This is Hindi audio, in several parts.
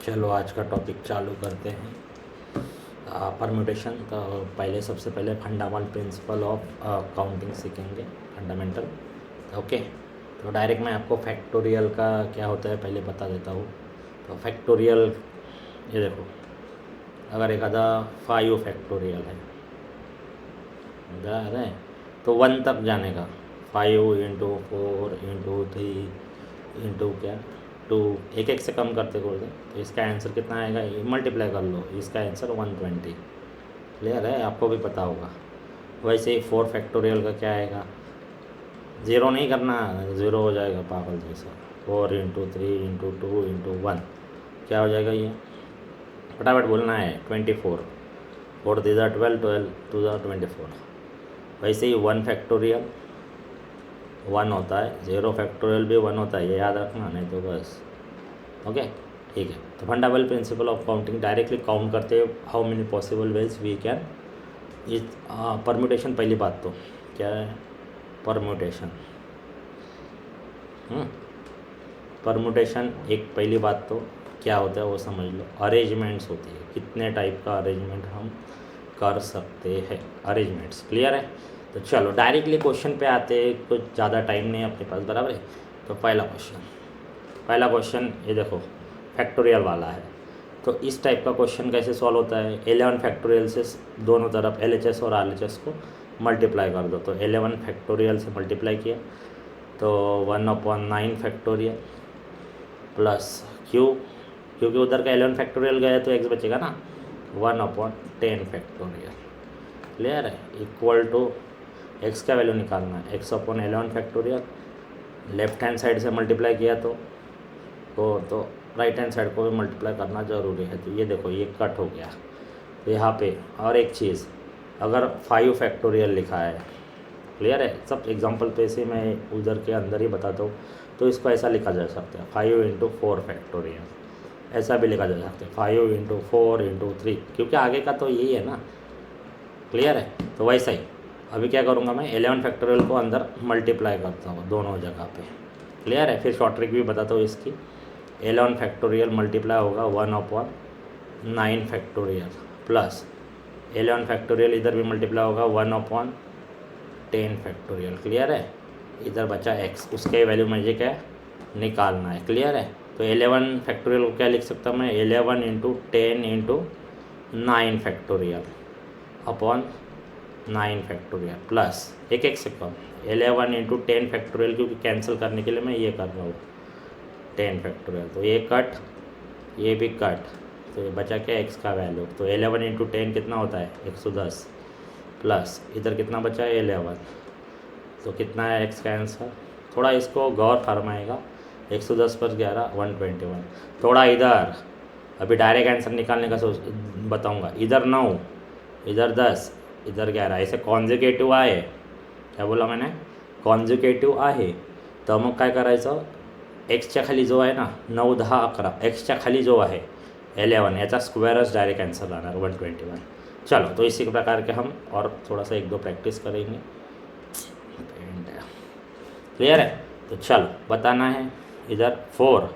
चलो आज का टॉपिक चालू करते हैं। परम्यूटेशन। तो पहले सबसे पहले फंडामेंटल प्रिंसिपल ऑफ काउंटिंग सीखेंगे, फंडामेंटल। ओके, तो डायरेक्ट मैं आपको फैक्टोरियल का क्या होता है पहले बता देता हूँ। तो फैक्टोरियल, ये देखो, अगर एक आधा 5 फैक्टोरियल है इधर है तो 1 तक जाने का 5 इंटू 4 इंटू 3 इंटू क्या 2, एक एक से कम करते करते तो इसका आंसर कितना आएगा, ये मल्टीप्लाई कर लो, इसका आंसर 120। क्लियर है, आपको भी पता होगा। वैसे ही 4 फैक्टोरियल का क्या आएगा, ज़ीरो नहीं करना, ज़ीरो हो जाएगा पागल जैसा। 4 इंटू 3 इंटू 2 इंटू 1 क्या हो जाएगा, ये फटाफट बोलना है 24। 4 3 12, 12 2 24। वैसे ही 1 फैक्टोरियल 1 होता है, 0 फैक्टोरियल भी 1 होता है, ये याद रखना, नहीं तो बस। ओके, ठीक है। तो fundamental principle of counting, directly count करते how many possible ways we can. इस परम्यूटेशन, पहली बात तो क्या है परम्यूटेशन। परम्यूटेशन एक पहली बात तो क्या होता है वो समझ लो। अरेंजमेंट्स होती है, कितने टाइप का अरेंजमेंट हम कर सकते हैं, अरेंजमेंट्स। क्लियर है। तो चलो डायरेक्टली क्वेश्चन पे आते हैं, कुछ ज़्यादा टाइम नहीं है अपने पास, बराबर है। तो पहला क्वेश्चन ये देखो, फैक्टोरियल वाला है। तो इस टाइप का क्वेश्चन कैसे सॉल्व होता है, 11 फैक्टोरियल से दोनों तरफ LHS और RHS को मल्टीप्लाई कर दो। तो 11 फैक्टोरियल से मल्टीप्लाई किया तो 1/9 फैक्टोरियल प्लस क्योंकि उधर का 11 फैक्टोरियल गया तो x बचेगा ना, 1/10 फैक्टोरियल। क्लियर है, इक्वल टू x का वैल्यू निकालना है, x/11 factorial. Left hand side से मल्टीप्लाई किया तो राइट हैंड साइड को भी मल्टीप्लाई करना ज़रूरी है। तो ये देखो, ये कट हो गया। तो यहाँ पे और एक चीज़, अगर 5 फैक्टोरियल लिखा है, क्लियर है, सब एग्जांपल पे से मैं उधर के अंदर ही बताता हूँ। तो इसको ऐसा लिखा जा सकता है 5 इंटू 4 फैक्टोरियल, ऐसा भी लिखा जा सकता है 5 इंटू 4 इंटू 3, क्योंकि आगे का तो यही है ना। क्लियर है, तो वैसा ही अभी क्या करूँगा मैं, 11 फैक्टोरियल को अंदर मल्टीप्लाई करता हूँ दोनों जगह पे। क्लियर है, फिर शॉर्ट ट्रिक भी बताता हूँ इसकी। 11 फैक्टोरियल मल्टीप्लाई होगा 1/9 फैक्टोरियल प्लस 11 फैक्टोरियल इधर भी मल्टीप्लाई होगा 1/10 फैक्टोरियल। क्लियर है, इधर बचा x, उसके वैल्यू मुझे क्या निकालना है। क्लियर है, तो 11 फैक्टोरियल को क्या लिख सकता हूँ मैं, 11 into 10 into 9 factorial upon 9 factorial plus एक से कम 11 इंटू 10 फैक्टोरियल, क्योंकि कैंसिल करने के लिए मैं ये कर रहा हूँ 10 फैक्टोरियल। तो ये कट, ये भी कट, तो ये बचा क्या x का वैल्यू। तो 11 इंटू 10 कितना होता है 110 प्लस इधर कितना बचा है 11, तो कितना है x का आंसर। थोड़ा इसको गौर फरमाएगा, 110 पर 11 121। थोड़ा इधर अभी डायरेक्ट आंसर निकालने का सोच बताऊंगा। इधर 9 इधर 10 इधर 11, ऐसे कॉन्जिक्युटिव आहे, क्या बोला मैंने, कॉन्जिक्युटिव आहे। तर मग काय करायचं, एक्सच्या खाली जो आहे ना 9 10 11, एक्सच्या खाली जो आहे 11, याचा स्क्वेअरच डायरेक्ट आंसर लाना 121। चलो, तो इसी प्रकार के हम और थोड़ा सा 1-2 प्रैक्टिस करेंगे। क्लियर है, तो चलो बताना है। इधर 4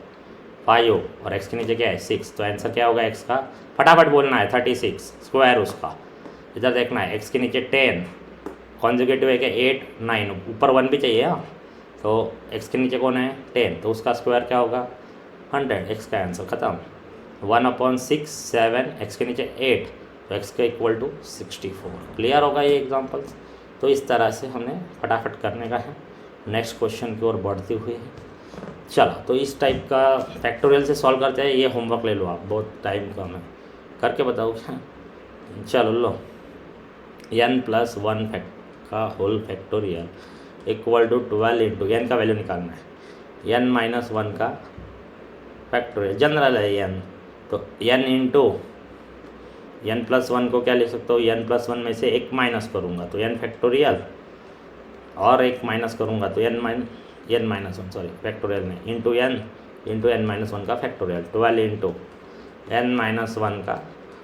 5 और x के नीचे क्या है 6, तो आंसर क्या होगा x का, फटाफट बोलना है 36 स्क्वायर उसका। इधर देखना है x के नीचे 10, कॉन्जुगेटिव है क्या 8 9, ऊपर 1 भी चाहिए। हाँ, तो x के नीचे कौन है 10, तो उसका स्क्वायर क्या होगा 100, x का आंसर ख़त्म। 1/6 7, x के नीचे 8, तो x का इक्वल टू 64। क्लियर होगा ये एग्जाम्पल्स। तो इस तरह से हमें फटाफट करने का है। नेक्स्ट क्वेश्चन की ओर बढ़ती हुई है। चलो, तो इस टाइप का फैक्टोरियल से सॉल्व करते हैं। ये होमवर्क ले लो आप, बहुत टाइम कम है, करके बताओ क्या। चलो लो, n+1 का whole factorial equal to 12 into n का वैल्यू निकालना है, n-1 का फैक्टोरियल, जनरल है n, तो n इंटू n+1 को क्या लिख सकता हूँ, n+1 में से एक माइनस करूँगा तो n फैक्टोरियल, और एक माइनस करूँगा तो n-1 सॉरी फैक्टोरियल नहीं, इंटू n-1 का फैक्टोरियल, 12 इंटू n-1 का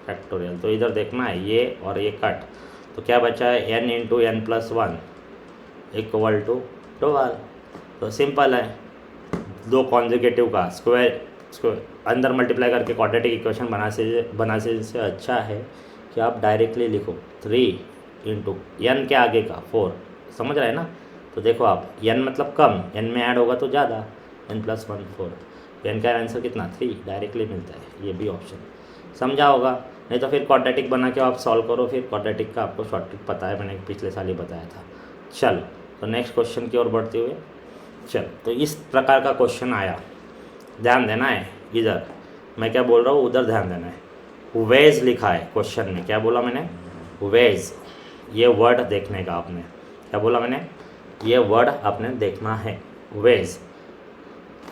फैक्टोरियल। तो इधर देखना है ये और ये कट, तो क्या बचा है n into n+1 equal to 12। तो सिंपल है, दो कॉन्जिक्यूटिव का उसको अंदर मल्टीप्लाई करके क्वाड्रेटिक इक्वेशन बनाने से अच्छा है कि आप डायरेक्टली लिखो 3 इंटू एन के आगे का 4, समझ रहे हैं ना। तो देखो आप एन मतलब कम, एन में ऐड होगा तो ज़्यादा, n + 1 4, एन का आंसर कितना 3 डायरेक्टली मिलता है। ये भी ऑप्शन समझा होगा, नहीं तो फिर क्वाड्रेटिक बना के आप सॉल्व करो, फिर क्वाड्रेटिक का आपको शॉर्टकट पता है, मैंने पिछले साल ही बताया था। चलो तो नेक्स्ट क्वेश्चन की ओर बढ़ते हुए, चलो तो इस प्रकार का क्वेश्चन आया, ध्यान देना है इधर, मैं क्या बोल रहा हूँ उधर ध्यान देना है। वेज लिखा है क्वेश्चन में, क्या बोला मैंने, वेज, ये वर्ड देखने का आपने, क्या बोला मैंने, ये वर्ड आपने देखना है, वेज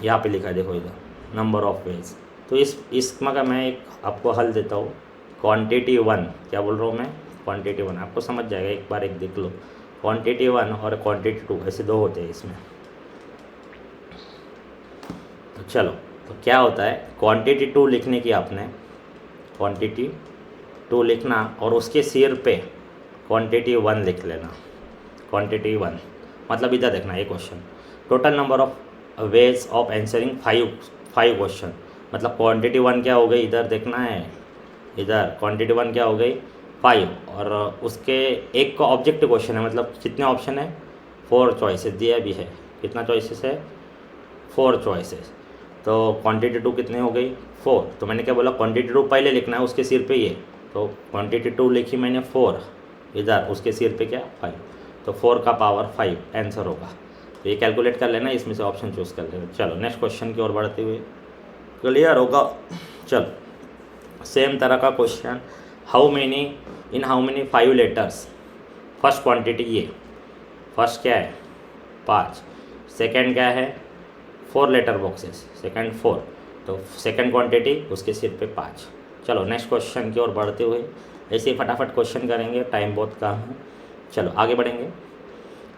यहाँ पे लिखा है, देखो इधर नंबर ऑफ वेज। तो इसमें का मैं एक आपको हल देता हूँ, क्वांटिटी 1, क्या बोल रहा हूँ मैं, क्वांटिटी 1 आपको समझ जाएगा, एक बार एक देख लो, क्वांटिटी 1 और क्वांटिटी 2 ऐसे दो होते हैं इसमें। तो चलो तो क्या होता है, क्वांटिटी 2 लिखने की आपने, क्वांटिटी 2 लिखना और उसके सिर पे क्वांटिटी 1 लिख लेना, क्वांटिटी 1 मतलब इधर देखना ये question, total number of ways of answering 5 question, मतलब क्वांटिटी 1 क्या हो गई इधर देखना है, इधर क्वांटिटी 1 क्या हो गई 5, और उसके एक का ऑब्जेक्टिव क्वेश्चन है, मतलब कितने ऑप्शन है 4 चॉइसेस दिया भी है, कितना चॉइसेस है 4 चॉइसेस। तो क्वांटिटी 2 कितने हो गई 4, तो मैंने क्या बोला क्वांटिटी 2 पहले लिखना है उसके सिर पे ये, तो क्वांटिटी 2 लिखी मैंने 4, इधर उसके सिर पे क्या 5, तो 4 का पावर 5 आंसर होगा। तो ये कैलकुलेट कर लेना, इसमें से ऑप्शन चूज़ कर लेना। चलो नेक्स्ट क्वेश्चन की ओर बढ़ते हुए, क्लियर होगा। चलो सेम तरह का question, how many 5 letters, first quantity ये, फर्स्ट क्या है 5, सेकंड क्या है 4 लेटर बॉक्सेस, सेकंड 4, तो सेकंड क्वांटिटी उसके सिर पे 5। चलो नेक्स्ट क्वेश्चन की ओर बढ़ते हुए, ऐसे ही फटाफट क्वेश्चन करेंगे, टाइम बहुत कम है। चलो आगे बढ़ेंगे।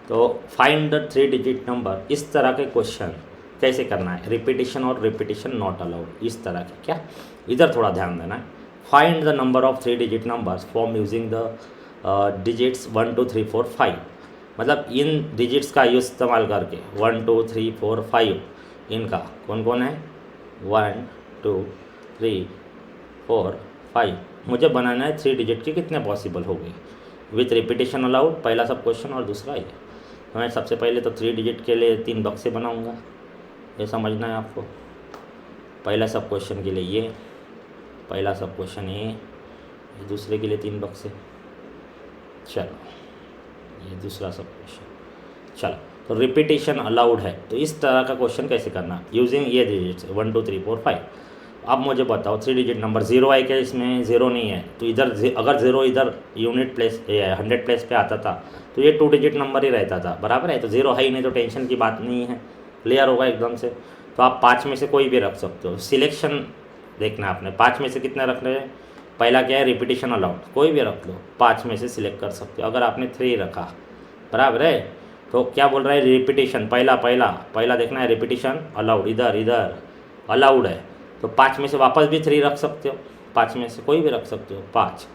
तो फाइंड द 3 डिजिट नंबर, इस तरह के क्वेश्चन कैसे करना है, रिपीटिशन और रिपीटिशन नॉट अलाउड, इस तरह के, क्या इधर थोड़ा ध्यान देना है। Find the number of 3 digit numbers from using the digits 1 2 3 4 5, मतलब इन डिजिट्स का यूज इस्तेमाल करके 1 2 3 4 5, इनका कौन कौन है 1 2 3 4 5, मुझे बनाना है 3 डिजिट की, कितने पॉसिबल हो गए विथ रिपीटिशन अलाउड, पहला सब क्वेश्चन और दूसरा ये। तो मैं सबसे पहले तो 3 डिजिट के लिए 3 बक्से बनाऊंगा, ये समझना है आपको। पहला सब क्वेश्चन के लिए ये, पहला सब क्वेश्चन ये, दूसरे के लिए 3 बक्से, चलो ये दूसरा सब क्वेश्चन। चलो तो रिपीटिशन अलाउड है, तो इस तरह का क्वेश्चन कैसे करना, यूजिंग ये डिजिट्स 1 2 3 4 5। अब मुझे बताओ 3 डिजिट नंबर, 0 है क्या इसमें, 0 नहीं है, तो इधर अगर 0 इधर यूनिट प्लेस 100 प्लेस पे आता था तो ये 2 डिजिट नंबर ही रहता था, बराबर है। तो 0 है ही नहीं, तो टेंशन की बात नहीं है, क्लियर होगा एकदम से। तो आप 5 में से कोई भी रख सकते हो, सिलेक्शन देखना आपने, 5 में से कितने रख रहे हैं, पहला क्या है रिपीटिशन अलाउड, कोई भी रख लो, 5 में से सिलेक्ट कर सकते हो। अगर आपने 3 रखा, बराबर है, तो क्या बोल रहा है रिपीटिशन, पहला देखना है रिपीटिशन अलाउड, इधर अलाउड है, तो 5 में से वापस भी 3 रख सकते हो, 5 में से कोई भी रख सकते हो, 5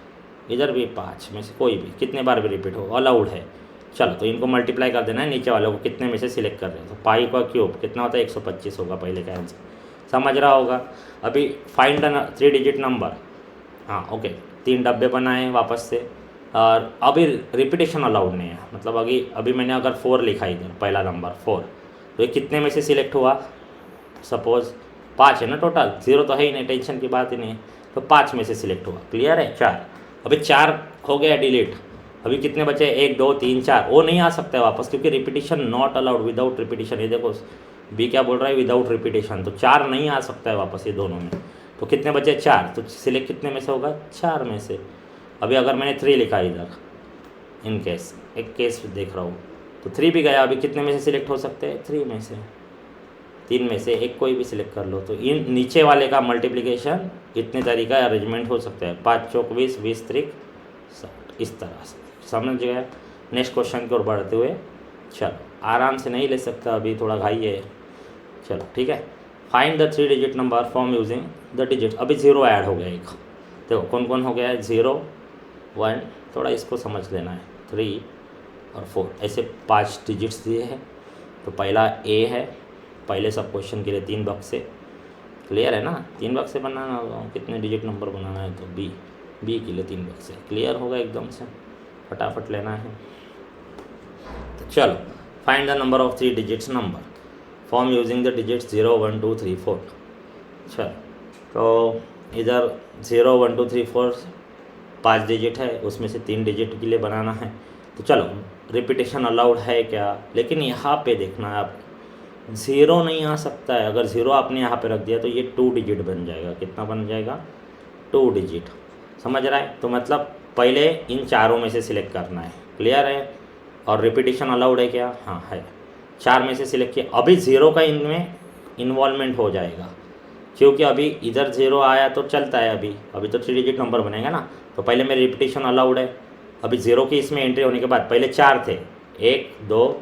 इधर भी, 5 में से कोई भी कितने बार भी रिपीट हो, अलाउड है। चलो तो इनको मल्टीप्लाई कर देना है, नीचे वालों को कितने में से सिलेक्ट कर रहे हैं, तो पाई का क्यूब कितना होता है 125 होगा पहले का आंसर, समझ रहा होगा। अभी फाइंड द 3 डिजिट नंबर, हाँ ओके, 3 डब्बे बनाए वापस से, और अभी रिपीटेशन अलाउड नहीं है, मतलब अभी मैंने अगर 4 लिखा इधर, पहला नंबर 4, तो ये कितने में से सिलेक्ट हुआ, सपोज 5 है ना टोटल, 0 तो है ही नहीं, टेंशन की बात ही नहीं है, तो 5 में से सिलेक्ट हुआ, क्लियर है। 4, अभी 4 हो गया डिलीट, अभी कितने बचे 1 2 3 4, वो नहीं आ सकता है वापस, क्योंकि repetition not allowed without repetition, ये देखो बी क्या बोल रहा है विदाउट रिपीटिशन, तो 4 नहीं आ सकता है वापस ये दोनों में। तो कितने बचे 4, तो सिलेक्ट कितने में से होगा 4 में से। अभी अगर मैंने 3 लिखा इधर, इन केस एक केस देख रहा हूँ, तो 3 भी गया, अभी कितने में से सिलेक्ट हो सकते हैं 3 में से, 3 में से एक कोई भी सिलेक्ट कर लो। तो इन नीचे वाले का मल्टीप्लिकेशन इतने तरीका अरेंजमेंट हो सकता है, 5 चौक 20 20 त्रिक 60, इस तरह से, समझ गया। नेक्स्ट क्वेश्चन की ओर बढ़ते हुए, चलो आराम से नहीं ले सकता, अभी थोड़ा घाई है, चलो ठीक है। Find the 3 digit number from using the digit, अभी 0 ऐड हो गया एक, देखो कौन कौन हो गया है 0 1, थोड़ा इसको समझ लेना है, 3 और 4, ऐसे 5 डिजिट्स दिए हैं। तो पहला ए है, पहले सब क्वेश्चन के लिए 3 बक्से, क्लियर है ना, 3 बक्से बनाना होगा, कितने डिजिट नंबर बनाना है तो बी के लिए 3 बक्से, क्लियर होगा एकदम से, फटाफट लेना है। तो चलो find the number of 3 digits number form using the digits 0 1 2 3 4। चलो तो इधर 0 1 2 3 4 5 डिजिट है, उसमें से 3 डिजिट के लिए बनाना है। तो चलो रिपीटेशन अलाउड है क्या, लेकिन यहाँ पे देखना है आप, 0 नहीं आ सकता है। अगर 0 आपने यहाँ पे रख दिया तो ये 2 डिजिट बन जाएगा। कितना बन जाएगा? 2 डिजिट। समझ रहा है? तो मतलब पहले इन चारों में से सिलेक्ट करना है, क्लियर है? और रिपीटेशन अलाउड है क्या? हाँ है, 4 में से सिलेक्ट किया। अभी 0 का इनमें इन्वॉल्वमेंट हो जाएगा, क्योंकि अभी इधर 0 आया तो चलता है, अभी तो 3 डिजिट नंबर बनेगा ना। तो पहले मेरी रिपीटेशन अलाउड है। अभी 0 की इसमें एंट्री होने के बाद पहले 4 थे, 1 2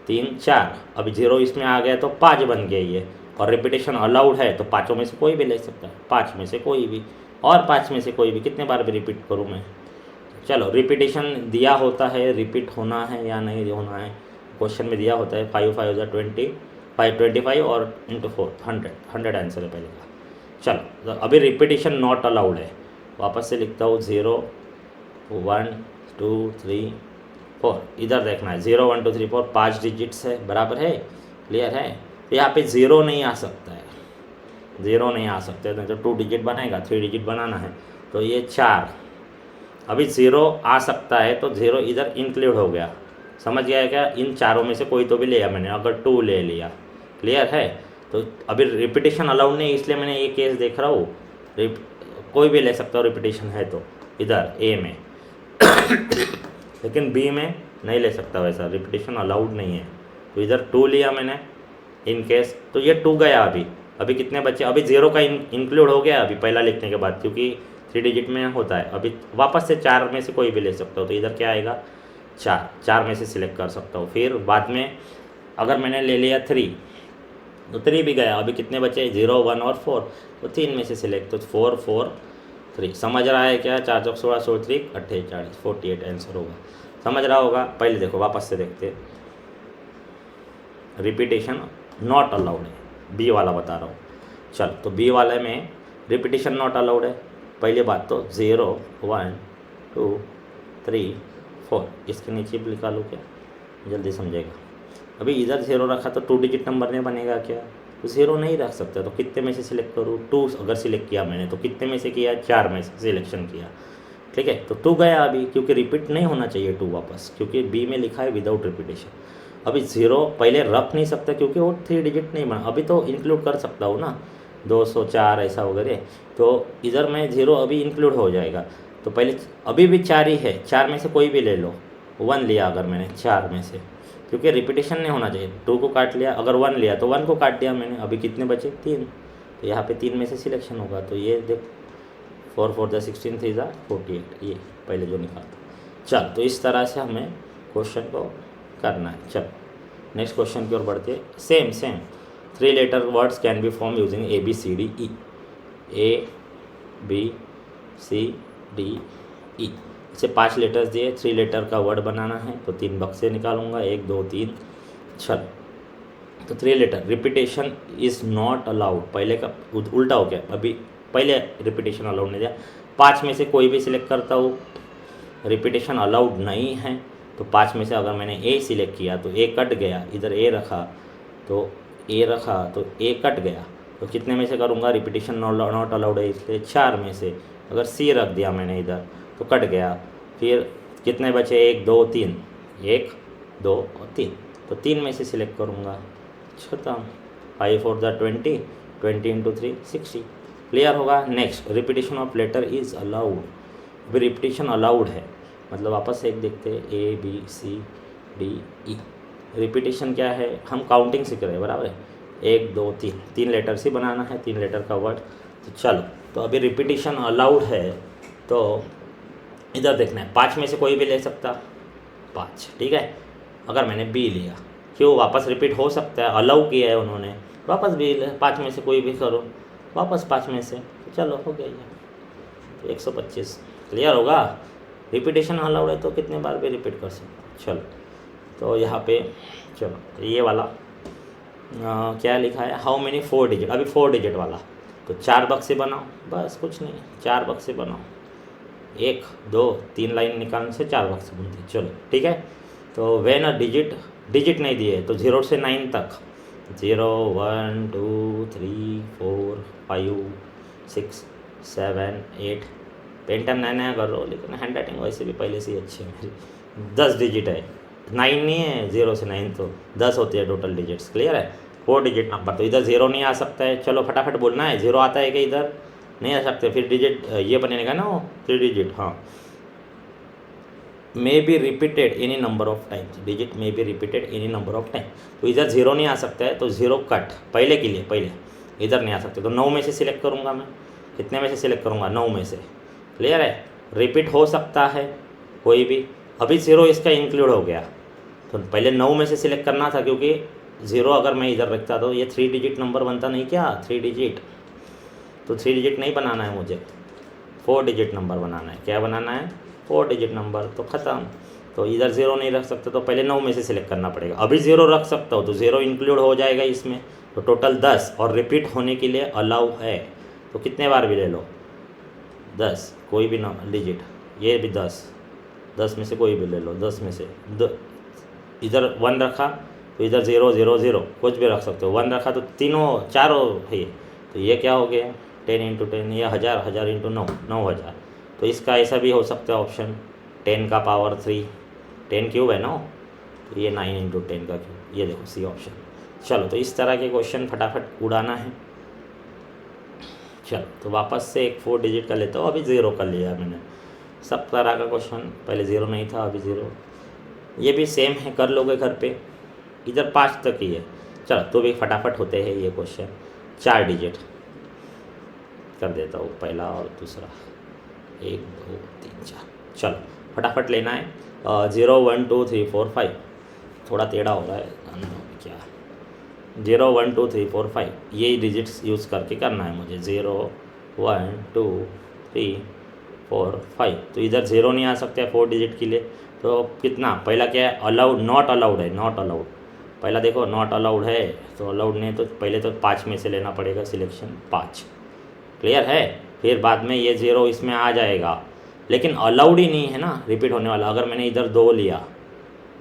3 4, अभी 0 इसमें आ गया तो 5 बन गया ये। और रिपीटेशन अलाउड है तो 5 में से कोई भी ले सकता है, 5 में से कोई भी, और 5 में से कोई भी। कितने बार भी रिपीट करूँ मैं? चलो रिपीटेशन दिया होता है, रिपीट होना है या नहीं होना है, क्वेश्चन में दिया होता है 5 5 20 25 और इंटू 4 100 आंसर है पहले का। चलो तो अभी रिपीटेशन नॉट अलाउड है, वापस से लिखता हूँ 0 1 2 3 4। इधर देखना है 0 1 2 3 4 5 डिजिट्स है, बराबर है, क्लियर है? तो यहाँ पे 0 नहीं आ सकता है, 0 नहीं आ सकता है, तो 2 डिजिट बनाएगा, 3 डिजिट बनाना है तो ये 4। अभी 0 आ सकता है तो 0 इधर इंक्लूड हो गया, समझ गया क्या? इन चारों में से कोई तो भी लिया मैंने, अगर 2 ले लिया, क्लियर है? तो अभी रिपीटेशन अलाउड नहीं, इसलिए मैंने ये केस देख रहा हूँ, कोई भी ले सकता हो रिपीटेशन है तो इधर ए में लेकिन बी में नहीं ले सकता, वैसा रिपीटेशन अलाउड नहीं है। तो इधर 2 लिया मैंने इन केस, तो ये 2 गया। अभी कितने बच्चे? अभी 0 का इंक्लूड हो गया अभी पहला लिखने के बाद, क्योंकि 3 डिजिट में होता है। अभी वापस से 4 में से कोई भी ले सकता हो, तो इधर क्या आएगा? 4 में से सिलेक्ट कर सकता हूँ। फिर बाद में अगर मैंने ले लिया 3 तो 3 भी गया। अभी कितने बचे? 0 1 और 4, तो 3 में से सिलेक्ट, तो 4 4 3। समझ रहा है क्या? 4 चौक 16 16 3 48 48 आंसर होगा, समझ रहा होगा? पहले देखो, वापस से देखते, रिपीटेशन नॉट अलाउड है, बी वाला बता रहा हूँ। चल तो बी वाले में रिपीटेशन नॉट अलाउड है। पहली बात तो 0 1 2 3 4, इसके नीचे भी लिखा लो क्या, जल्दी समझेगा। अभी इधर 0 रखा तो 2 डिजिट नंबर नहीं बनेगा क्या? तो 0 नहीं रख सकता, तो कितने में से सिलेक्ट करूँ? 2 अगर सिलेक्ट किया मैंने तो कितने में से किया? 4 में से सिलेक्शन किया, ठीक है? तो 2 गया अभी, क्योंकि रिपीट नहीं होना चाहिए 2 वापस, क्योंकि बी में लिखा है विदाउट रिपीटेशन। अभी 0 पहले रख नहीं सकता, क्योंकि वो 3 डिजिट नहीं बना। अभी तो इंक्लूड कर सकता हूँ ना, 204 ऐसा वगैरह, तो इधर में 0 अभी इंक्लूड हो जाएगा। तो पहले अभी भी 4 ही है, 4 में से कोई भी ले लो। 1 लिया अगर मैंने 4 में से, क्योंकि रिपीटेशन नहीं होना चाहिए। 2 को काट लिया, अगर 1 लिया तो 1 को काट दिया मैंने। अभी कितने बचे? 3, तो यहाँ पे 3 में से सिलेक्शन होगा। तो ये देख 4 4 16 3 48, ये पहले जो निकाला। चल तो इस तरह से हमें क्वेश्चन को करना है। चल नेक्स्ट क्वेश्चन की ओर बढ़ते। Same 3 letter words can be form using ABCDE। ABCDE, इसे 5 लेटर्स दिए, 3 लेटर का वर्ड बनाना है, तो 3 बक्से निकालूंगा, 1 2 3। चल तो 3 letter, repetition is not allowed, पहले का उल्टा हो गया। अभी पहले रिपीटेशन अलाउड नहीं दिया, 5 में से कोई भी सिलेक्ट करता हूँ, रिपीटेशन अलाउड नहीं है। तो 5 में से अगर मैंने ए सिलेक्ट किया तो ए कट गया, इधर ए रखा तो ए रखा तो ए कट गया। तो कितने में से करूँगा? रिपीटेशन नॉट अलाउड है, इसलिए 4 में से। अगर सी रख दिया मैंने इधर तो कट गया। फिर कितने बचे? 1 2 3, 1 2 और 3, तो 3 में से सिलेक्ट करूँगा। खत्म। 5 4 20, 20 इंटू 3 60, क्लियर होगा? Next, repetition of letter is allowed. अभी रिपीटेशन अलाउड है, मतलब वापस से एक देखते हैं, ABCDE। रिपीटेशन क्या है? हम काउंटिंग सीख रहे हैं, बराबर है? 1 2 3 लेटर्स ही बनाना है, 3 लेटर का वर्ड। तो चलो, तो अभी रिपीटेशन अलाउड है, तो इधर देखना है, 5 में से कोई भी ले सकता, 5, ठीक है? अगर मैंने बी लिया, क्यों? वापस रिपीट हो सकता है, अलाउ किया है उन्होंने, वापस बी ले, 5 में से कोई भी करो, वापस 5 में से, तो चलो हो गया ये, तो 125, क्लियर होगा? रिपीटेशन अलाउड है तो कितने बार भी रिपीट कर सकते। चलो तो यहाँ पे चलो ये वाला क्या लिखा है? हाउ मेनी 4 डिजिट, अभी 4 डिजिट वाला। तो 4 बक्से बनाओ, बस कुछ नहीं, 4 बक्से बनाओ, 1 2 3 लाइन निकालने से 4 बक्से बनते। चलो ठीक है। तो व्हेन अ डिजिट नहीं दिए तो 0 से 9 तक, 0 1 2 3 4 5 6 7 8, पेन टाइम नया नया कर रहा हो, लेकिन हैंड राइटिंग वैसे भी पहले से ही अच्छी है मेरी। 10 डिजिट है, 9 नहीं है, 0 से 9 तो 10 होती है टोटल डिजिट्स। क्लियर है। 4 डिजिट नंबर, तो इधर 0 नहीं आ सकता है। चलो फटाफट बोलना है, 0 आता है कि इधर नहीं आ सकते, फिर डिजिट ये बनेगा ना वो 3 डिजिट। हाँ, may be repeated any number of times, digit may be repeated any number of time. तो इधर 0 नहीं आ सकता है, तो 0 कट पहले के लिए, पहले इधर नहीं आ सकते, तो 9 में से सिलेक्ट करूँगा मैं। कितने में से सिलेक्ट करूँगा? 9 में से। क्लियर है। रिपीट हो सकता है कोई भी, अभी 0 इसका इंक्लूड हो गया, तो पहले 9 में से सिलेक्ट करना था, क्योंकि 0 अगर मैं इधर रखता तो ये 3 डिजिट नंबर बनता नहीं क्या, 3 डिजिट। तो 3 डिजिट नहीं बनाना है मुझे, 4 डिजिट नंबर बनाना है। क्या बनाना है? 4 डिजिट नंबर। तो ख़त्म। तो इधर 0 नहीं रख सकते, तो पहले 9 में से सिलेक्ट करना पड़ेगा। अभी 0 रख सकता हो तो 0 इंक्लूड हो जाएगा इसमें, तो टोटल 10, और रिपीट होने के लिए अलाउ है, तो कितने बार भी ले लो, 10 कोई भी डिजिट, ये भी 10 में से कोई भी ले लो, 10 में से इधर 1 रखा तो इधर 0 0 0 कुछ भी रख सकते हो। 1 रखा तो चारों है, तो ये क्या हो गया, 10 × 10, ये 1000 × 9 9000। तो इसका ऐसा भी हो सकता है ऑप्शन, 10 का पावर 3, 10 क्यूब है ना, तो ये 9 × 10 का क्यूब, ये देखो सी ऑप्शन। चलो, तो इस तरह के क्वेश्चन फटाफट उड़ाना है। चलो, तो वापस से एक 4 डिजिट का लेता हूँ, अभी 0 कर लिया मैंने। सब तरह का क्वेश्चन, पहले 0 नहीं था, अभी 0। ये भी सेम है, कर लोगे घर पे। इधर 5 तक ही है। चलो, तो भी फटाफट होते हैं ये क्वेश्चन। 4 डिजिट कर देता हूँ, पहला और दूसरा, 1 2 3 4। चलो फटाफट लेना है। 0 1 2 3 4 5, थोड़ा टेढ़ा हो रहा है क्या, 0 1 2 3 4 5, यही डिजिट्स यूज़ करके करना है मुझे। 0 1 2 3 4 5, तो इधर 0 नहीं आ सकता है 4 डिजिट के लिए। तो कितना, पहला क्या है, अलाउड, नॉट अलाउड है, नॉट अलाउड। पहला देखो नॉट अलाउड है, तो अलाउड नहीं, तो पहले तो 5 में से लेना पड़ेगा सिलेक्शन, 5। क्लियर है। फिर बाद में ये 0 इसमें आ जाएगा, लेकिन अलाउड ही नहीं है ना रिपीट होने वाला। अगर मैंने इधर 2 लिया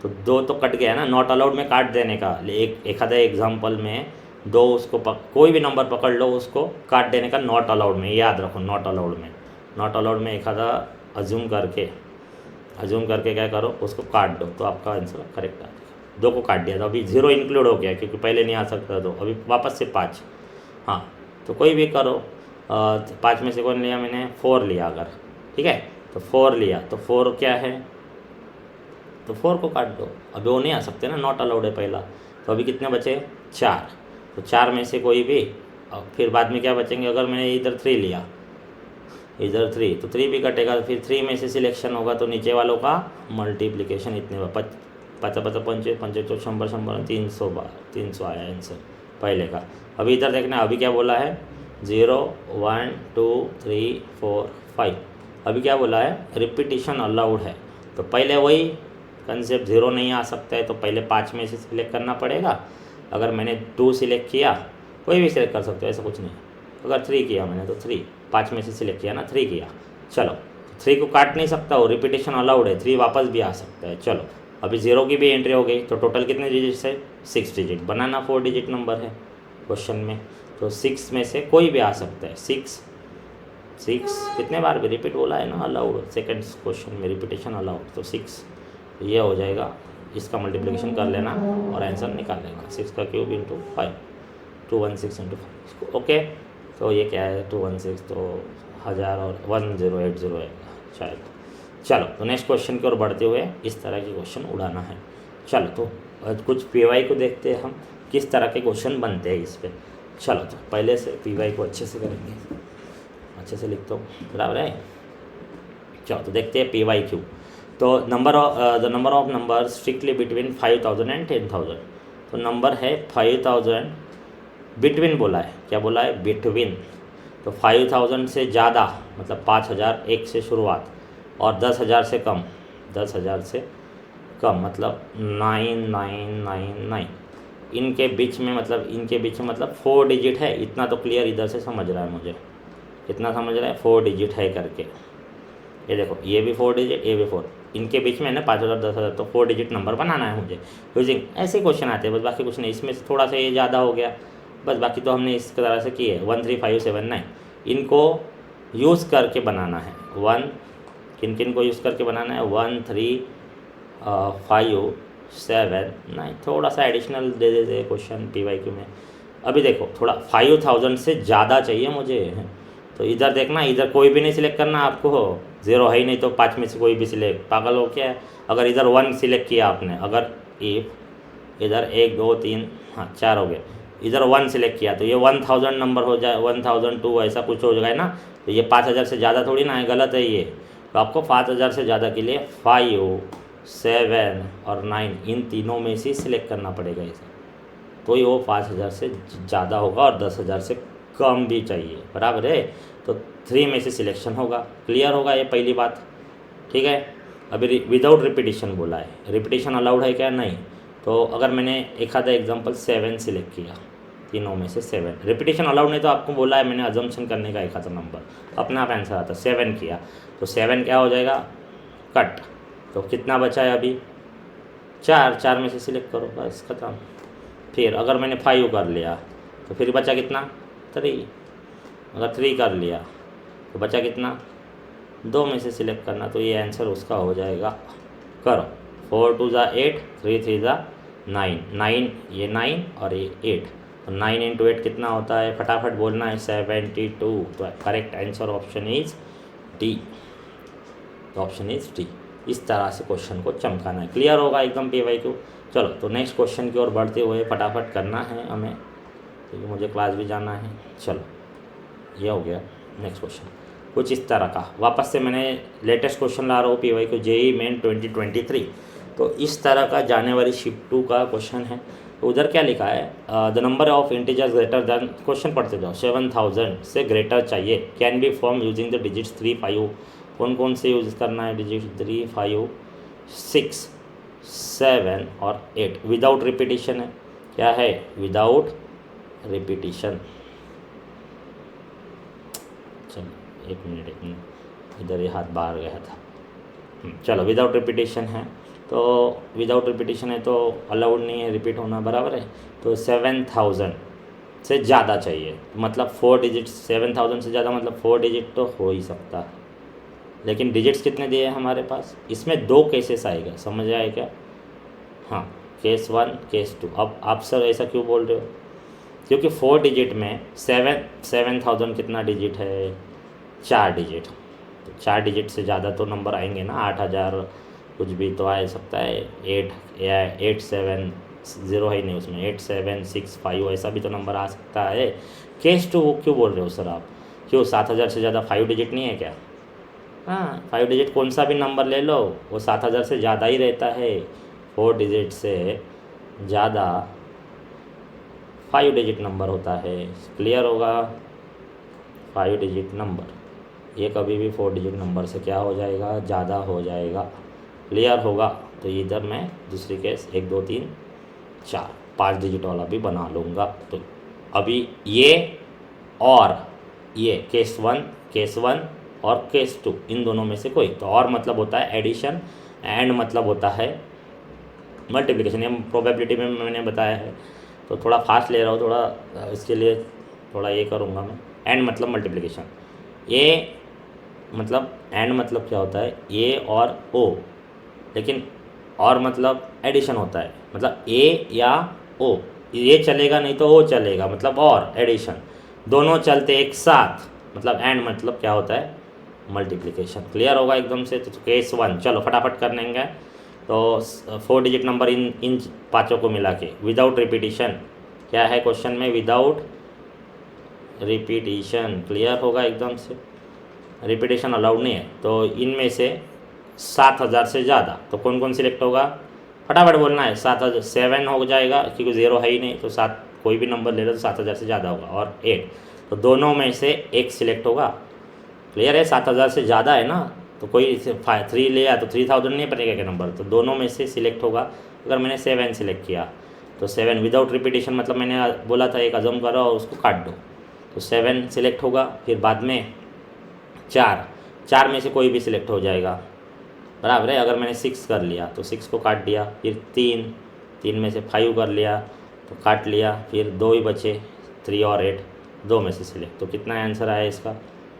तो 2 तो कट गया ना, नॉट अलाउड में काट देने का। एक आधा एग्जाम्पल में 2 उसको कोई भी नंबर पकड़ लो, उसको काट देने का नॉट अलाउड में, याद रखो नॉट अलाउड में। नॉट अलाउड में एक आधा अज्यूम करके क्या करो, उसको काट दो, तो आपका आंसर करेक्ट आ जाएगा। 2 को काट दिया तो अभी 0 इंक्लूड हो गया, क्योंकि पहले नहीं आ सकता, तो अभी वापस से 5। हाँ, तो कोई भी करो। 5 में से कौन लिया मैंने, 4 लिया अगर, ठीक है, तो 4 लिया, तो 4 क्या है, तो 4 को काट दो। अभी वो नहीं आ सकते ना, नॉट अलाउड है पहला। तो अभी कितने बचे, 4। तो 4 में से कोई भी, और फिर बाद में क्या बचेंगे, अगर मैंने इधर 3 लिया, इधर 3, तो 3 भी कटेगा। फिर 3 में से सिलेक्शन होगा, तो नीचे वालों का मल्टीप्लिकेशन इतने 5 5 5 5 5 100 300 आया आंसर पहले का। अभी इधर देखना, अभी क्या बोला है, 0 1 2 3 4 5। अभी क्या बोला है, रिपीटिशन अलाउड है। तो पहले वही कंसेप्ट, 0 नहीं आ सकता है, तो पहले 5 में से सिलेक्ट करना पड़ेगा। अगर मैंने 2 सिलेक्ट किया, कोई भी सिलेक्ट कर सकते हो, ऐसा कुछ नहीं। अगर 3 किया मैंने, तो 3, 5 में से सिलेक्ट किया ना, 3 किया। चलो, 3 को काट नहीं सकता हो, रिपीटेशन अलाउड है, 3 वापस भी आ सकता है। चलो, अभी 0 की भी एंट्री हो गई, तो टोटल कितने डिजिट्स है, 6 डिजिट। बनाना 4 डिजिट नंबर है क्वेश्चन में, तो 6 में से कोई भी आ सकता है। 6 कितने बार भी रिपीट बोला है ना, अलाउड, सेकंड क्वेश्चन में रिपीटेशन अलाउड, तो 6 ये हो जाएगा। इसका मल्टीप्लिकेशन कर लेना और आंसर निकाल लेना, 6 का क्यूब इंटू 5, 216 इंटू 5। ओके, तो ये क्या है, 216, तो 1000 और 1080 है शायद। चलो, तो नेक्स्ट क्वेश्चन की ओर बढ़ते हुए इस तरह के क्वेश्चन उड़ाना है। चलो, तो कुछ पीवाई को देखते हैं हम, किस तरह के क्वेश्चन बनते हैं इस पर। चलो, तो पहले से पीवाई को अच्छे से करेंगे, अच्छे से लिखता हूँ, बराबर है। चलो, तो देखते हैं PYQ। तो the number of number strictly between 5000 and 10,000। तो नंबर है 5000, बिटवीन बोला है, क्या बोला है, बिटवीन। तो 5000 से ज़्यादा मतलब 5000, 1 से शुरुआत, और 10,000 से कम, 10,000 से कम मतलब 9999। इनके बीच में मतलब 4 डिजिट है, इतना तो क्लियर इधर से समझ रहा है मुझे, कितना समझ रहा है 4 डिजिट है करके। ये देखो ये भी 4 डिजिट, ये भी 4, इनके बीच में ना 5000 10,000, तो 4 डिजिट नंबर बनाना है मुझे यूजिंग ऐसे क्वेश्चन आते हैं बस, बाकी कुछ नहीं। इसमें से थोड़ा सा ये ज़्यादा हो गया बस, बाकी तो हमने इस तरह से किए 1 3 5 7 9, इनको यूज़ करके बनाना है। किन किन को यूज़ करके बनाना है 1 3 5 7 9, थोड़ा सा एडिशनल दे देते क्वेश्चन PYQ में। अभी देखो थोड़ा 5000 से ज़्यादा चाहिए मुझे, तो इधर देखना, इधर कोई भी नहीं सिलेक्ट करना आपको, 0 है ही नहीं तो 5 में से कोई भी सिलेक्ट, पागल हो क्या है। अगर इधर 1 सिलेक्ट किया आपने, अगर इफ इधर 1 2 3 हाँ 4 हो गए, इधर 1 सिलेक्ट किया तो ये 1000 नंबर हो जाए, 1002 ऐसा कुछ हो जाएगा ना, तो ये 5000 से ज़्यादा थोड़ी ना है, गलत है ये। तो आपको 5000 से ज़्यादा के लिए 5 7 और 9 इन तीनों में से सिलेक्ट करना पड़ेगा इसे, तो ये वो 5000 से ज़्यादा होगा और 10,000 से कम भी चाहिए, बराबर है। तो 3 में से सिलेक्शन होगा, क्लियर होगा ये पहली बात, ठीक है। अभी विदाउट रिपीटिशन बोला है, रिपीटिशन अलाउड है क्या, नहीं। तो अगर मैंने एक आधा एग्जांपल 7 सिलेक्ट किया, तीनों में से 7, रिपीटिशन अलाउड नहीं तो आपको बोला है मैंने अजम्पशन करने का एक आधा नंबर, अपना आप आंसर आता 7 किया, तो 7 क्या हो जाएगा कट, तो कितना बचा है अभी 4 में से सिलेक्ट करो बस खत्म। फिर अगर मैंने 5 कर लिया तो फिर बचा कितना 3, अगर 3 कर लिया तो बचा कितना 2 में से सिलेक्ट करना, तो ये आंसर उसका हो जाएगा, करो 4 2 ज़ा 8 3 3 ज़ा 9 9, ये 9 और ये 8, तो 9 × 8 कितना होता है, फटाफट बोलना है 72। तो correct answer option is D, option is D. इस तरह से क्वेश्चन को चमकाना है, क्लियर होगा एकदम PYQ। चलो तो नेक्स्ट क्वेश्चन की ओर बढ़ते हुए फटाफट करना है हमें, क्योंकि मुझे क्लास भी जाना है। चलो ये हो गया नेक्स्ट क्वेश्चन, कुछ इस तरह का, वापस से मैंने लेटेस्ट क्वेश्चन ला रहा हूँ PYQ JEE मेन 2023, तो इस तरह का जनवरी शिफ्ट 2 का क्वेश्चन है। तो उधर क्या लिखा है, the number of integers greater than, question पढ़ते जाओ, 7000 से ग्रेटर चाहिए, can be form using the digits 3 5, कौन कौन से यूज़ करना है डिजिट 3 5 6 7 और 8, विदाउट रिपीटिशन है, क्या है विदाउट रिपीटिशन। चलो एक मिनट इधर ये हाथ बाहर गया था, चलो विदाउट रिपीटिशन है, तो विदाउट रिपीटिशन है तो अलाउड नहीं है रिपीट होना, बराबर है। तो 7000 से ज़्यादा चाहिए, मतलब 4 डिजिट, 7000 से ज़्यादा मतलब 4 डिजिट तो हो ही सकता है, लेकिन डिजिट्स कितने दिए हैं हमारे पास, इसमें 2 केसेस आएगा, समझ आए क्या, हाँ केस 1 केस 2। अब आप सर ऐसा क्यों बोल रहे हो, क्योंकि 4 डिजिट में 7000 कितना डिजिट है 4 डिजिट, तो 4 डिजिट से ज़्यादा तो नंबर आएंगे ना, 8000 कुछ भी तो आ सकता है, 8 7 0 है ही नहीं उसमें, 8 7 6 5 ऐसा भी तो नंबर आ सकता है। केस 2 वो क्यों बोल रहे हो सर आप, क्यों 7000 से ज़्यादा 5 डिजिट नहीं है क्या, हाँ 5 डिजिट कौन सा भी नंबर ले लो वो 7000 से ज़्यादा ही रहता है, 4 डिजिट से ज़्यादा 5 डिजिट नंबर होता है, क्लियर होगा। 5 डिजिट नंबर ये कभी भी 4 डिजिट नंबर से क्या हो जाएगा, ज़्यादा हो जाएगा, क्लियर होगा। तो इधर मैं दूसरी केस 1 2 3 4 5 डिजिट वाला भी बना लूँगा। तो अभी ये और ये केस 1 और केस 2 इन दोनों में से कोई, तो और मतलब होता है एडिशन, एंड मतलब होता है मल्टीप्लिकेशन, ये प्रोबेबिलिटी में मैंने बताया है, तो थोड़ा फास्ट ले रहा हूँ, थोड़ा इसके लिए थोड़ा ये करूँगा मैं। एंड मतलब मल्टीप्लिकेशन, ये मतलब एंड मतलब क्या होता है ए और ओ, लेकिन और मतलब एडिशन होता है, मतलब ए या ओ, ये चलेगा नहीं तो ओ चलेगा, मतलब और एडिशन दोनों चलते एक साथ, मतलब एंड मतलब क्या होता है मल्टीप्लिकेशन, क्लियर होगा एकदम से। तो केस 1 चलो फटाफट कर लेंगे। तो 4 डिजिट नंबर इन पाँचों को मिला के विदाउट रिपीटिशन, क्या है क्वेश्चन में विदाउट रिपीटिशन, क्लियर होगा एकदम से, रिपीटिशन अलाउड नहीं है। तो इनमें से 7000 से ज़्यादा तो कौन कौन सिलेक्ट होगा, फटाफट बोलना है। 7000 7 हो जाएगा क्योंकि 0 है ही नहीं, तो 7 कोई भी नंबर ले लो तो 7000 से ज़्यादा होगा, और 8 तो दोनों में से एक सिलेक्ट होगा, क्लियर है। 7000 से ज़्यादा है ना, तो कोई 3 ले या तो 3000 नहीं बनेगा क्या नंबर, तो दोनों में से सिलेक्ट होगा। अगर मैंने 7 सिलेक्ट किया तो 7 विदाउट रिपीटेशन मतलब मैंने बोला था एक अजम करो और उसको काट दो, तो 7 सिलेक्ट होगा। फिर बाद में 4 में से कोई भी सिलेक्ट हो जाएगा, बराबर है। अगर मैंने 6 कर लिया तो 6 को काट दिया, फिर 3 में से 5 कर लिया तो काट लिया, फिर 2 ही बचे, 3 और 8, 2 में से सिलेक्ट। तो कितना आंसर आया इसका,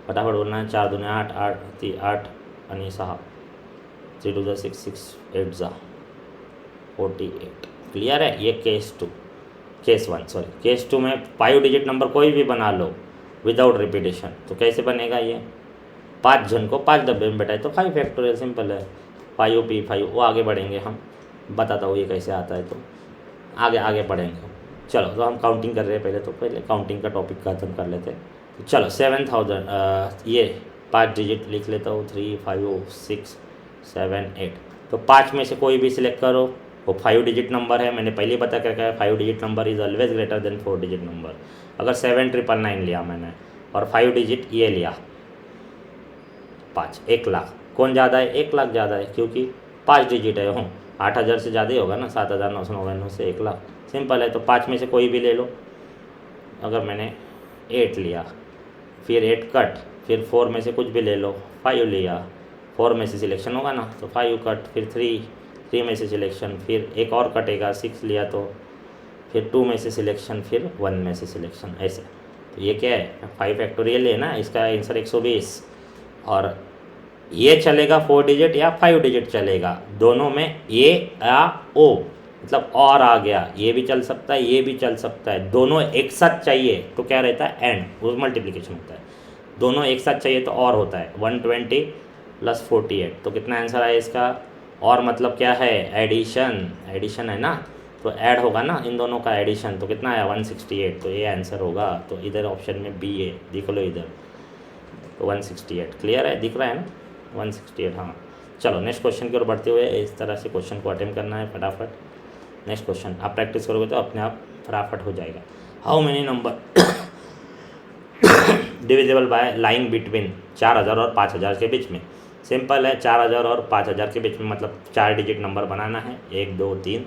फटाफट बोलना है। 4 दूने 8, 8 3 8 आणि 6, 3 2 6 6 8 48। क्लियर है। ये केस 1 में 5 डिजिट नंबर कोई भी बना लो विदाउट रिपीटेशन, तो कैसे बनेगा ये, 5 जन को 5 डब्बे में बैठाए तो 5 फैक्टोरियल, सिंपल है। 5P5 वो आगे बढ़ेंगे, हम बताता हूँ ये कैसे आता है, तो आगे पढ़ेंगे। चलो, तो हम काउंटिंग कर रहे हैं पहले काउंटिंग का टॉपिक खत्म कर लेते हैं। तो चलो 7000 ये 5 डिजिट लिख लेता हूँ, 3 5 6 7 8। तो 5 में से कोई भी सिलेक्ट करो, वो 5 डिजिट नंबर है। मैंने पहले बता क्या है, 5 digit number is always greater than 4 digit number. अगर 7999 लिया मैंने और 5 डिजिट ये लिया 5, 1 लाख, कौन ज़्यादा है, 1 लाख ज़्यादा है, क्योंकि 5 डिजिट है। 8000 से ज़्यादा ही होगा ना, 7999 से 1 लाख, सिंपल है। तो 5 में से कोई भी ले लो। अगर मैंने 8 लिया, फिर 8 कट, फिर 4 में से कुछ भी ले लो, 5 लिया, 4 में से सिलेक्शन होगा ना, तो 5 कट, फिर 3 में से सिलेक्शन, फिर एक और कटेगा, 6 लिया तो फिर 2 में से सिलेक्शन, फिर 1 में से सिलेक्शन, ऐसे। तो ये क्या है, 5 फैक्टोरियल है ना, इसका आंसर 120। और ये चलेगा 4 डिजिट या 5 डिजिट चलेगा, दोनों में ए या ओ, मतलब और आ गया, ये भी चल सकता है, ये भी चल सकता है। दोनों एक साथ चाहिए तो क्या रहता है, एंड, वो मल्टीप्लिकेशन होता है। दोनों एक साथ चाहिए तो और होता है, 120 + 48। तो कितना आंसर आया इसका, और मतलब क्या है, एडिशन है ना, तो ऐड होगा ना इन दोनों का एडिशन। तो कितना आया, 168। तो ये आंसर होगा। तो इधर ऑप्शन में बी है, देख लो इधर, तो 168। क्लियर है, दिख रहा है ना, 168। हाँ, चलो नेक्स्ट क्वेश्चन की ओर बढ़ते हुए इस तरह से क्वेश्चन को अटेम्प्ट करना है फटाफट। नेक्स्ट क्वेश्चन आप प्रैक्टिस करोगे तो अपने आप फटाफट हो जाएगा। How many number divisible by lying between 4000 और 5000 के बीच में। सिंपल है, 4000 और 5000 के बीच में मतलब 4 डिजिट नंबर बनाना है, 1 2 3,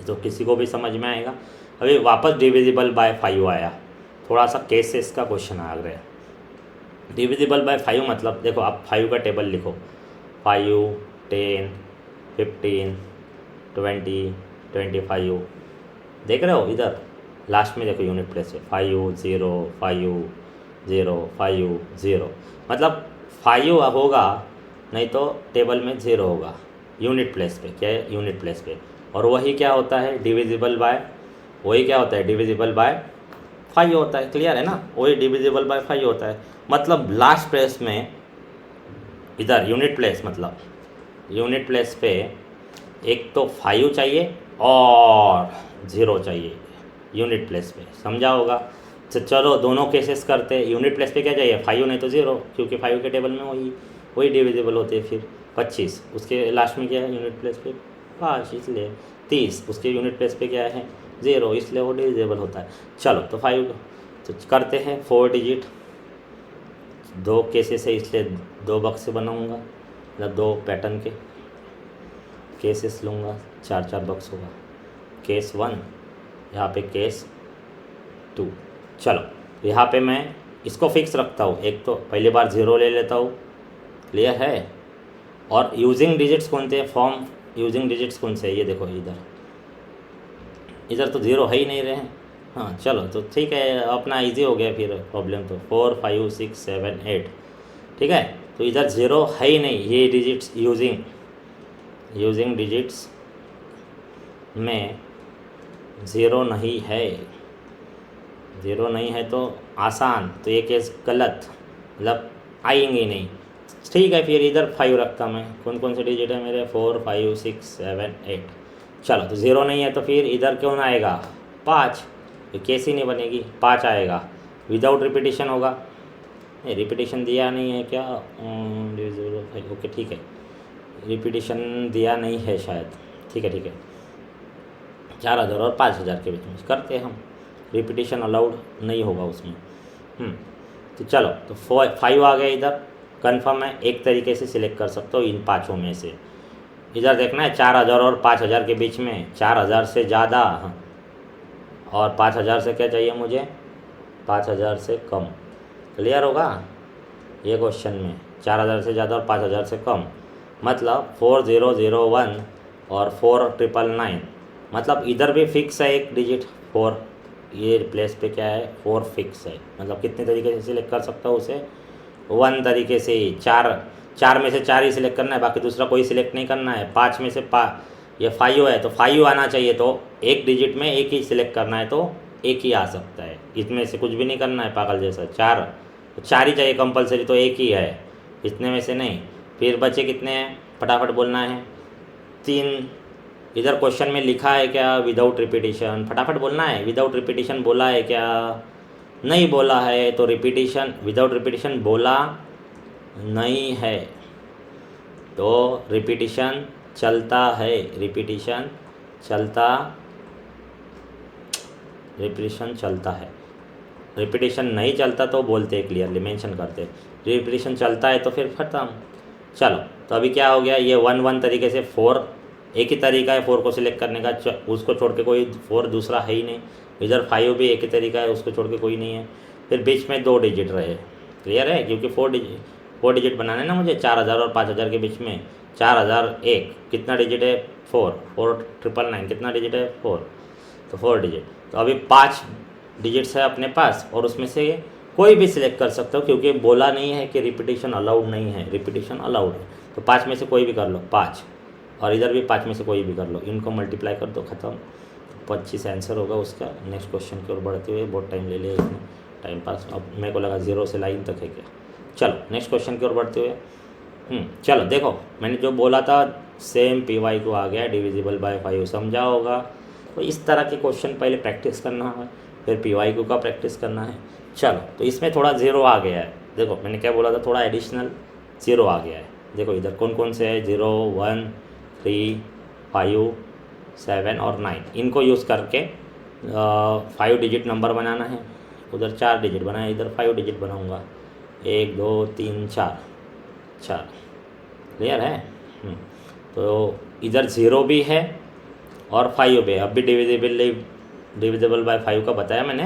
तो किसी को भी समझ में आएगा। अभी वापस डिविजिबल बाय 5 आया, थोड़ा सा केसेस का क्वेश्चन आ गया। डिविजिबल बाय 5 मतलब देखो, आप 5 का टेबल लिखो, 5 10 15 20 25, देख रहे हो इधर लास्ट में देखो यूनिट प्लेस है, 5 0 5 0 5 0, मतलब 5 होगा, नहीं तो टेबल में 0 होगा यूनिट प्लेस पे। क्या है, यूनिट प्लेस पे। और वही क्या होता है, डिविजिबल बाय, वही क्या होता है, डिविजिबल बाय 5 होता है। क्लियर है ना, वही डिविजिबल बाय 5 होता है। मतलब लास्ट प्लेस में इधर यूनिट प्लेस, मतलब यूनिट प्लेस पे एक तो 5 चाहिए और 0 चाहिए यूनिट प्लेस पे, समझा होगा। तो चलो दोनों केसेस करते हैं। यूनिट प्लेस पे क्या चाहिए, 5 नहीं तो 0, क्योंकि 5 के टेबल में वही डिविजिबल होते हैं। फिर 25, उसके लास्ट में क्या है यूनिट प्लेस पे 5, इसलिए 30, उसके यूनिट प्लेस पे क्या है 0, इसलिए वो डिविजिबल होता है। चलो तो 5 तो करते हैं 4 डिजिट, 2 केसेस है इसलिए 2 बक्स से बनाऊँगा, मतलब 2 पैटर्न के केसेस लूँगा, 4 बक्स होगा। केस 1, यहाँ पे केस 2। चलो यहाँ पे मैं इसको फिक्स रखता हूँ, एक तो पहली बार 0 ले लेता हूँ, क्लियर है। और यूजिंग डिजिट्स कौन से, फॉर्म यूजिंग डिजिट्स कौन से, ये देखो इधर तो 0 है ही नहीं रहे हैं। हाँ चलो, तो ठीक है, अपना इजी हो गया फिर प्रॉब्लम। तो 4 5 6 7 8, ठीक है। तो इधर 0 है ही नहीं, ये डिजिट्स यूजिंग डिजिट्स में 0 नहीं है, 0 नहीं है तो आसान, तो ये केस गलत, मतलब आएंगे नहीं। ठीक है, फिर इधर 5 रखता मैं। कौन से डिजिट है मेरे, 4 5 6 7 8। चलो तो 0 नहीं है तो फिर इधर क्यों ना आएगा 5, तो केस ही नहीं बनेगी, 5 आएगा। विदाउट रिपीटेशन होगा, रिपीटेशन दिया नहीं है क्या, ओके ठीक है, रिपीटेशन दिया नहीं है शायद, ठीक है। 4000 और 5000 के बीच में करते हैं हम, रिपीटेशन अलाउड नहीं होगा उसमें। तो चलो, तो 5 आ गया इधर, कन्फर्म है, एक तरीके से सिलेक्ट कर सकते हो इन 5 में से। इधर देखना है 4000 और 5000 के बीच में, 4000 से ज़्यादा और 5000 से क्या चाहिए मुझे, 5000 से कम। क्लियर होगा ये क्वेश्चन में, 4000 से ज़्यादा और 5000 से कम, मतलब 4001 और 4999, मतलब इधर भी फिक्स है एक डिजिट 4, ये प्लेस पे क्या है 4 फिक्स है। मतलब कितने तरीके से सिलेक्ट कर सकता हूँ उसे, 1 तरीके से ही, चार में से 4 ही सिलेक्ट करना है, बाकी दूसरा कोई सिलेक्ट नहीं करना है। 5 में से ये 5 है तो 5 आना चाहिए, तो एक डिजिट में एक ही सिलेक्ट करना है तो एक ही आ सकता है, इसमें से कुछ भी नहीं करना है पागल जैसा। 4 ही चाहिए कंपलसरी, तो एक ही है, इतने में से नहीं। फिर बचे कितने हैं, फटाफट बोलना है। 3 इधर क्वेश्चन में लिखा है क्या, विदाउट रिपीटिशन, फटाफट बोलना है। विदाउट रिपीटिशन बोला है क्या, नहीं बोला है, तो रिपीटिशन, विदाउट रिपीटिशन बोला नहीं है तो रिपीटिशन चलता है, रिपीटिशन चलता है। रिपीटिशन नहीं चलता तो बोलते क्लियरली मेंशन करते, रिपीटिशन चलता है तो फिर ख़त्म। चलो तो अभी क्या हो गया, ये 1 तरीके से 4, एक ही तरीका है 4 को सिलेक्ट करने का, उसको छोड़ के कोई 4 दूसरा है ही नहीं। इधर 5 भी एक ही तरीका है, उसको छोड़ के कोई नहीं है। फिर बीच में 2 डिजिट रहे, क्लियर है, क्योंकि 4 डिजिट बनाने ना मुझे, 4000 और 5000 के बीच में। 4001 कितना डिजिट है, 4999 कितना डिजिट है, 4, तो 4 डिजिट। तो अभी 5 डिजिट्स है अपने पास, और उसमें से कोई भी सिलेक्ट कर सकते हो, क्योंकि बोला नहीं है कि रिपीटिशन अलाउड नहीं है, रिपीटिशन अलाउड है। तो 5 में से कोई भी कर लो, 5, और इधर भी 5 में से कोई भी कर लो, इनको मल्टीप्लाई कर दो, ख़त्म। 25 आंसर होगा उसका। नेक्स्ट क्वेश्चन की ओर बढ़ते हुए, बहुत टाइम ले लिया इसने, टाइम पास। अब मेरे को लगा 0 से लाइन तक है क्या। चलो नेक्स्ट क्वेश्चन की ओर बढ़ते हुए, चलो देखो मैंने जो बोला था सेम PY को आ गया, डिविजिबल बाय 5 समझा होगा। तो इस तरह के क्वेश्चन पहले प्रैक्टिस करना है, फिर PY को का प्रैक्टिस करना है। चलो तो इसमें थोड़ा 0 आ गया है, देखो मैंने क्या बोला था, थोड़ा एडिशनल 0 आ गया है। देखो इधर कौन कौन से है, 0 1 3 5 7 और 9, इनको यूज़ करके 5 डिजिट नंबर बनाना है। उधर 4 डिजिट बनाया, इधर 5 डिजिट बनाऊंगा, 1 2 3 4, क्लियर है। तो इधर 0 भी है और 5 भी है। अब भी डिविजिबल बाय 5 का बताया मैंने,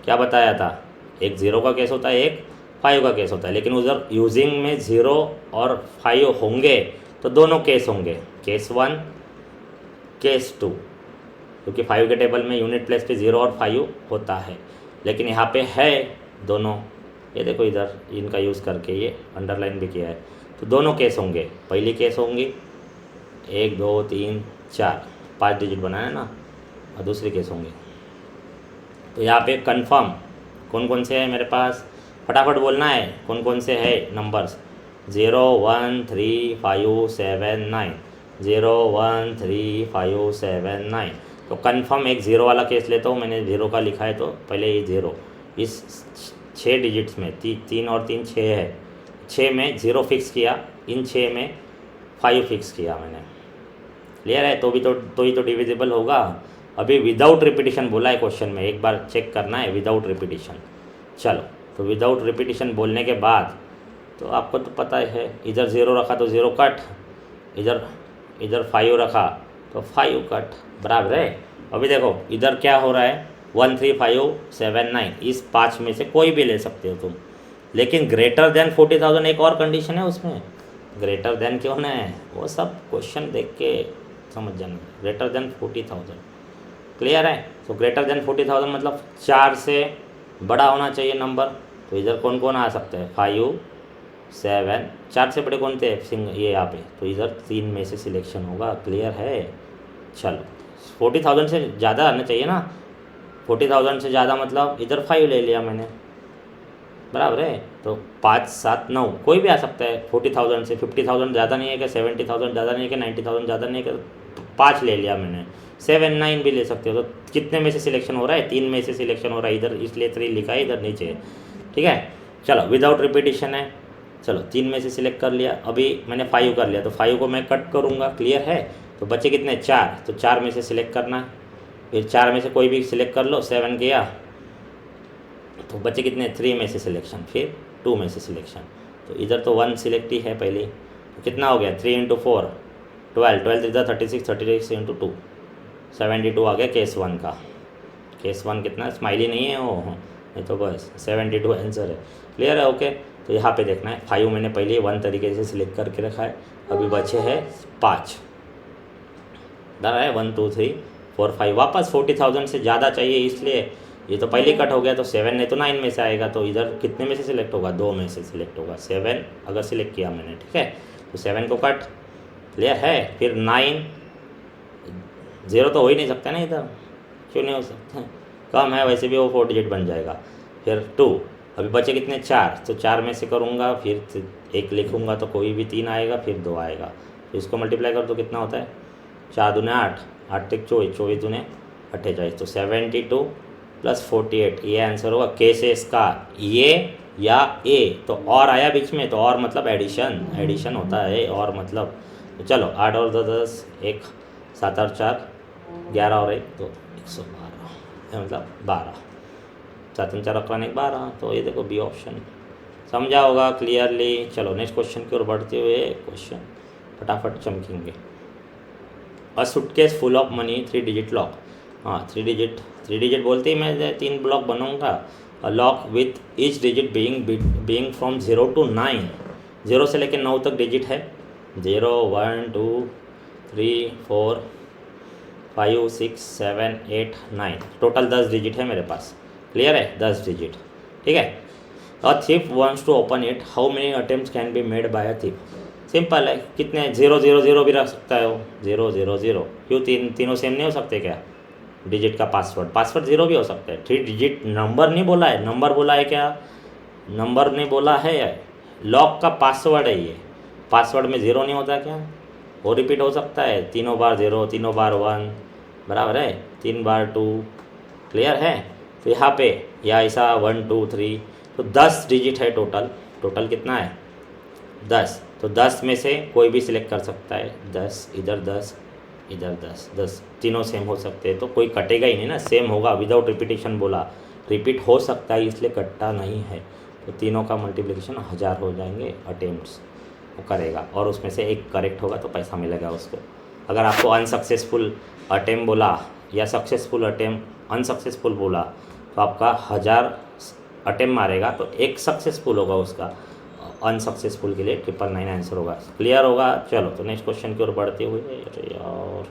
क्या बताया था, एक 0 का केस होता है, एक 5 का केस होता है। लेकिन उधर यूजिंग में 0 और 5 होंगे तो दोनों केस होंगे, केस 1 केस 2, क्योंकि 5 के टेबल में यूनिट प्लेस पे 0 और 5 होता है। लेकिन यहाँ पे है दोनों, ये देखो इधर इनका यूज़ करके ये अंडरलाइन भी किया है, तो दोनों केस होंगे। पहली केस होंगी 1 2 3 4, 5 डिजिट बनाया ना, और दूसरी केस होंगे। तो यहाँ पे कंफर्म कौन कौन से है मेरे पास, फटाफट बोलना है कौन कौन से है नंबर्स, 0 1 3 5 7 9, 0 1 3 5 7 9। तो कंफर्म एक 0 वाला केस लेता हूँ, मैंने 0 का लिखा है तो पहले ये 0, इस 6 डिजिट्स में 3 और 3 6 है, 6 में 0 फिक्स किया, इन 6 में 5 फिक्स किया मैंने, क्लियर है। तो ही तो डिविजिबल होगा। अभी विदाउट रिपीटिशन बोला है क्वेश्चन में, एक बार चेक करना है विदाउट रिपीटिशन। चलो तो विदाउट रिपीटिशन बोलने के बाद तो आपको तो पता है, इधर 0 रखा तो 0 कट, इधर 5 रखा तो 5 कट, बराबर है। अभी देखो इधर क्या हो रहा है, 1 3 5 7 9, इस 5 में से कोई भी ले सकते हो तुम, लेकिन ग्रेटर देन 40,000 एक और कंडीशन है उसमें। ग्रेटर देन क्यों है, वो सब क्वेश्चन देख के समझ जाना। ग्रेटर देन 40,000, क्लियर है। तो ग्रेटर देन 40,000 मतलब 4 से बड़ा होना चाहिए नंबर। तो इधर कौन कौन आ सकता है, 5 7, 4 से बड़े कौन थे, ये यहाँ पे, तो इधर 3 में से सिलेक्शन होगा, क्लियर है। चलो 40,000 से ज़्यादा आना चाहिए ना, 40,000 से ज़्यादा मतलब इधर 5 ले लिया मैंने, बराबर है। तो 5 7 9 कोई भी आ सकता है 40,000 से। 50,000 ज़्यादा नहीं है क्या, 70,000 ज़्यादा नहीं है क्या, 90,000 ज़्यादा नहीं है क्या, 5 ले लिया मैंने। 7 9 भी ले सकते हो। तो कितने में से सिलेक्शन हो रहा है, 3 में से सिलेक्शन हो रहा है इधर, इसलिए 3 लिखा है इधर नीचे, ठीक है। चलो विदाउट रिपीटिशन है, चलो 3 में से सिलेक्ट कर लिया। अभी मैंने 5 कर लिया तो 5 को मैं कट करूँगा, क्लियर है। तो बचे कितने, 4, तो 4 में से सिलेक्ट करना है। फिर 4 में से कोई भी सिलेक्ट कर लो, 7 किया तो बचे कितने, 3 में से सिलेक्शन, फिर 2 में से सिलेक्शन। तो इधर तो 1 सिलेक्ट ही है पहले, तो कितना हो गया, 3 × 4 12 3 36 36 इंटू 2 72 आ गया केस 1 का। केस 1 कितना, स्माइली नहीं है वो, नहीं तो बस 72 आंसर है। क्लियर है? ओके। तो यहाँ पे देखना है 5 मैंने पहले ही 1 तरीके से सिलेक्ट करके रखा है, अभी बचे हैं 5। डरा है 1 2 3 4 5, वापस 40,000 से ज़्यादा चाहिए, इसलिए ये तो पहले कट हो गया, तो 7 नहीं तो 9 में से आएगा, तो इधर कितने में से सिलेक्ट होगा, 2 में से सिलेक्ट होगा। 7 अगर सिलेक्ट किया मैंने, ठीक है, तो 7 को कट। क्लियर है? फिर 9, 0 तो हो ही नहीं सकता ना इधर, क्यों नहीं हो सकता, कम है, वैसे भी वो 4 डिजिट बन जाएगा। फिर 2, अभी बचे कितने, 4, तो 4 में से करूँगा, फिर 1 लिखूँगा तो कोई भी 3 आएगा, फिर 2 आएगा, तो इसको मल्टीप्लाई कर तो कितना होता है, 4 दूने 8, 8 तक 24, 24 दूने 48, तो 72 प्लस 48, ये आंसर होगा। केसेस का ये या ए, तो और आया बीच में, तो और मतलब एडिशन होता है और मतलब। तो चलो 8 और 10, 1 7 और 4 11 और 1 तो 112, मतलब 12, 7 और 4 11 12, तो ये देखो बी ऑप्शन समझा होगा क्लियरली। चलो नेक्स्ट क्वेश्चन की ओर बढ़ते हुए, क्वेश्चन फटाफट चमकेंगे। A suitcase full of money 3 digit lock, हाँ 3 डिजिट बोलते ही मैं 3 ब्लॉक बनाऊंगा। A lock with each digit being from 0 to 9, 0 से लेकर 9 तक डिजिट है, 0 1 2 3 4 5 6 7 8 9, टोटल 10 डिजिट है मेरे पास। क्लियर है? 10 डिजिट, ठीक है। A thief wants to open it, how many attempts can be made by a thief. Simple है, कितने 0 0 0 भी रख सकता है वो, 0 0 0, क्यों तीनों सेम नहीं हो सकते क्या, डिजिट का पासवर्ड 0 भी हो सकता है। 3 डिजिट नंबर नहीं बोला है, नंबर बोला है क्या, नंबर नहीं बोला है, लॉक का पासवर्ड है ये, पासवर्ड में 0 नहीं होता क्या, वो रिपीट हो सकता है, 3 बार 0, 3 बार 1, बराबर है, 3 बार 2। क्लियर है? तो यहाँ पे या ऐसा 1 2 3, तो 10 डिजिट है टोटल कितना है, 10, तो 10 में से कोई भी सिलेक्ट कर सकता है, 10 इधर 10 इधर 10 तीनों सेम हो सकते हैं, तो कोई कटेगा ही नहीं ना, सेम होगा, विदाउट रिपीटेशन बोला, रिपीट हो सकता है इसलिए कटता नहीं है, तो तीनों का मल्टीप्लिकेशन 1000 हो जाएंगे अटेम्प्ट्स वो करेगा, और उसमें से एक करेक्ट होगा तो पैसा मिलेगा उसको। अगर आपको अनसक्सेसफुल अटेम्प्ट बोला या सक्सेसफुल अटेम्प्ट अनसक्सेसफुल बोला, तो आपका 1000 अटेम्प्ट मारेगा तो एक सक्सेसफुल होगा, उसका अनसक्सेसफुल के लिए 999 आंसर होगा। क्लियर होगा? चलो तो नेक्स्ट क्वेश्चन की ओर बढ़ते हुए, अरे यार